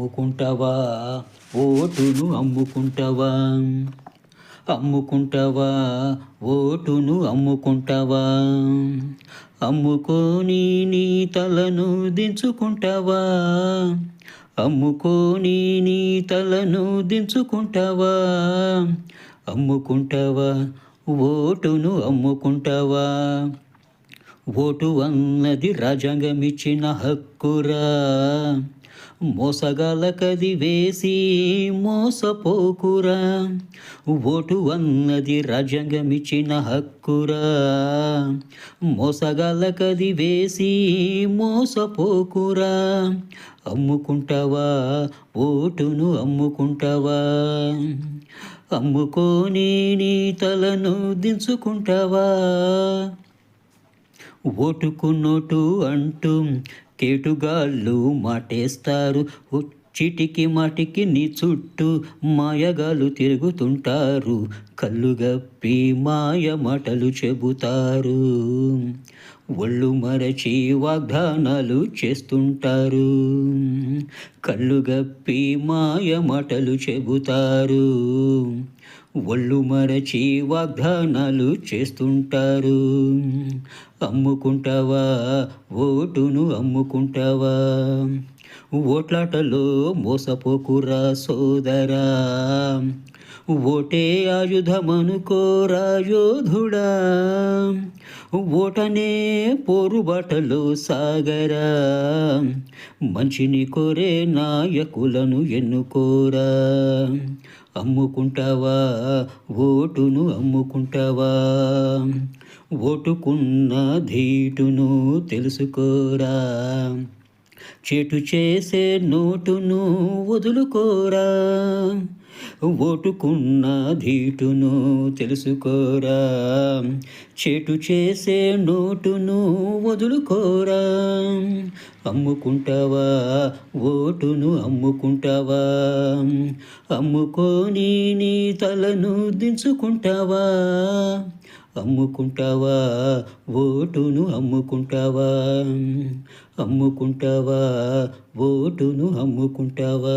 అమ్ముకుంటావా ఓటును అమ్ముకుంటావా అమ్ముకుంటావా ఓటును అమ్ముకుంటావా అమ్ముకొని నీ తలను దించుకుంటావా అమ్ముకొని నీ తలను దించుకుంటావా అమ్ముకుంటావా ఓటును అమ్ముకుంటావా ఓటు అన్నది రాజ్యాంగమిచ్చిన హక్కురా మోసగాళ్ళకది వేసి మోసపోకురా ఓటు అన్నది రాజ్యాంగమిచ్చిన హక్కురా మోసగాళ్ళకది వేసి మోసపోకురా అమ్ముకుంటావా ఓటును అమ్ముకుంటావా అమ్ముకొని నీ తలను దించుకుంటావా ఓటుకు నోటు అంటూ కేటుగాళ్ళు మాటేస్తారు చిటికి మాటికి నీ చుట్టూ మాయగాళ్ళు తిరుగుతుంటారు కళ్ళుగప్పి మాయ మాటలు చెబుతారు ఒళ్ళు మరచి వాగ్దానాలు చేస్తుంటారు కళ్ళుగప్పి మాయ మాటలు చెబుతారు ఒళ్ళు మరచి వాగ్దానాలు చేస్తుంటారు అమ్ముకుంటావా ఓటును అమ్ముకుంటావా ఓట్లాటలో మోసపోకురా సోదరా ఓటే ఆయుధమనుకోరా యోధుడా ఓటనే పోరుబాటలో సాగరా మంచిని కోరే నాయకులను ఎన్నుకోరా అమ్ముకుంటావా ఓటును అమ్ముకుంటావా ఓటుకున్న ధీటును తెలుసుకోరా చెటు చేసే నోటును వదులుకోరా ఓటుకున్న ధీటును తెలుసుకోరా చెటు చేసే నోటును వదులుకోరా అమ్ముకుంటావా ఓటును అమ్ముకుంటావా అమ్ముకొని నీ తలను దించుకుంటావా అమ్ముకుంటావా ఓటును అమ్ముకుంటావా అమ్ముకుంటావా ఓటును అమ్ముకుంటావా